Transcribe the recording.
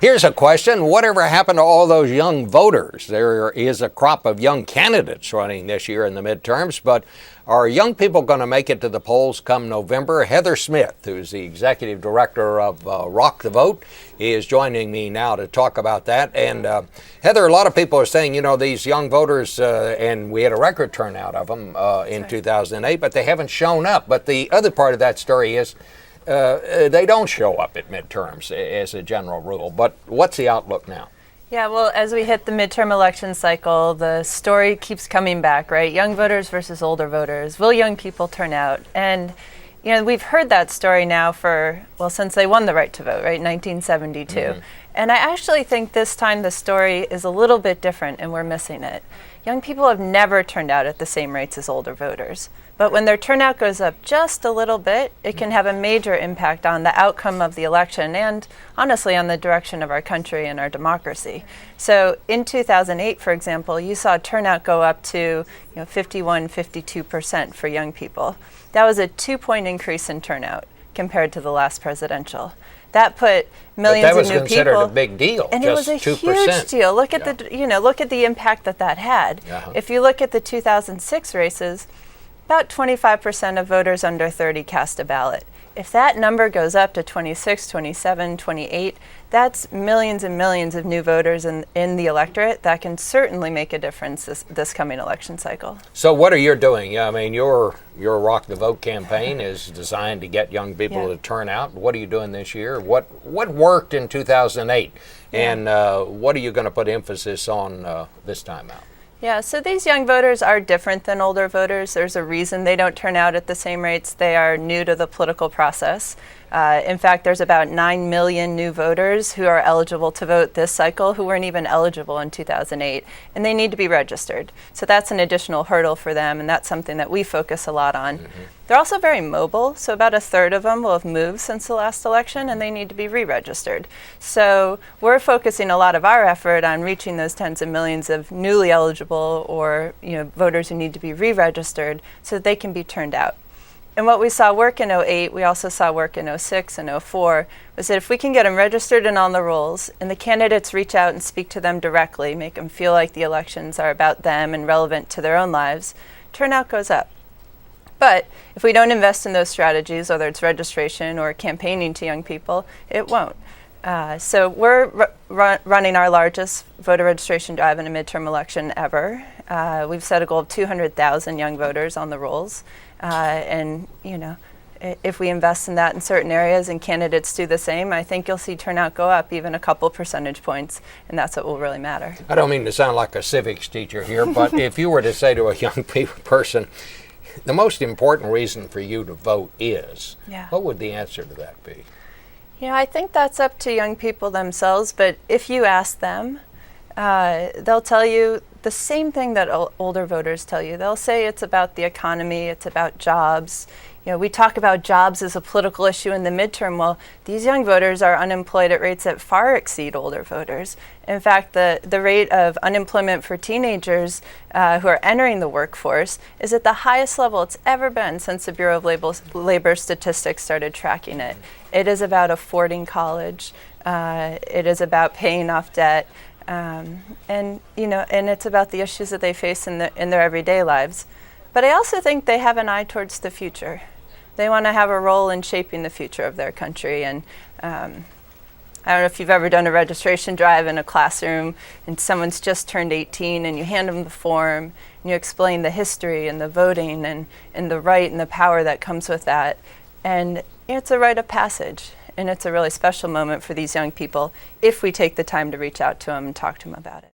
Here's a question. Whatever happened to all those young voters? There is a crop of young candidates running this year in the midterms, but are young people going to make it to the polls come November? Heather Smith, who's the executive director of Rock the Vote, is joining me now to talk about that. And Heather, a lot of people are saying, you know, these young voters, and we had a record turnout of them in 2008, but they haven't shown up. But the other part of that story is they don't show up at midterms as a general rule. But what's the outlook now? Yeah, well, as we hit the midterm election cycle, the story keeps coming back, right? Young voters versus older voters. Will young people turn out? And, you know, we've heard that story now since they won the right to vote, right, 1972. Mm-hmm. And I actually think this time the story is a little bit different and we're missing it. Young people have never turned out at the same rates as older voters. But when their turnout goes up just a little bit, it can have a major impact on the outcome of the election and, honestly, on the direction of our country and our democracy. So in 2008, for example, you saw turnout go up to 51, 52% for young people. That was a 2-point increase in turnout compared to the last presidential. That put millions of new people. That was considered a big deal. And it was a 2%. Huge deal. Look at the impact that had. Uh-huh. If you look at the 2006 races, about 25% of voters under 30 cast a ballot. If that number goes up to 26, 27, 28, that's millions and millions of new voters in the electorate. That can certainly make a difference this coming election cycle. So what are you doing? I mean, your Rock the Vote campaign is designed to get young people to turn out. What are you doing this year? What worked in 2008? And what are you going to put emphasis on this time out? Yeah, so these young voters are different than older voters. There's a reason they don't turn out at the same rates. They are new to the political process. In fact, there's about 9 million new voters who are eligible to vote this cycle who weren't even eligible in 2008, and they need to be registered. So that's an additional hurdle for them, and that's something that we focus a lot on. Mm-hmm. They're also very mobile, so about a third of them will have moved since the last election, and they need to be re-registered. So we're focusing a lot of our effort on reaching those tens of millions of newly eligible or voters who need to be re-registered so that they can be turned out. And what we saw work in 2008, we also saw work in 2006 and 2004, was that if we can get them registered and on the rolls, and the candidates reach out and speak to them directly, make them feel like the elections are about them and relevant to their own lives, turnout goes up. But if we don't invest in those strategies, whether it's registration or campaigning to young people, it won't. So we're running our largest voter registration drive in a midterm election ever. We've set a goal of 200,000 young voters on the rolls. If we invest in that in certain areas and candidates do the same, I think you'll see turnout go up even a couple percentage points, and that's what will really matter. I don't mean to sound like a civics teacher here, but if you were to say to a young person, the most important reason for you to vote is, what would the answer to that be? I think that's up to young people themselves, but if you ask them, they'll tell you the same thing that older voters tell you. They'll say it's about the economy, it's about jobs. We talk about jobs as a political issue in the midterm. Well, these young voters are unemployed at rates that far exceed older voters. In fact, the rate of unemployment for teenagers who are entering the workforce is at the highest level it's ever been since the Bureau of Labor Statistics started tracking it. It is about affording college. It is about paying off debt. And it's about the issues that they face in their everyday lives. But I also think they have an eye towards the future. They want to have a role in shaping the future of their country. And I don't know if you've ever done a registration drive in a classroom and someone's just turned 18 and you hand them the form and you explain the history and the voting and the right and the power that comes with that. And it's a rite of passage. And it's a really special moment for these young people if we take the time to reach out to them and talk to them about it.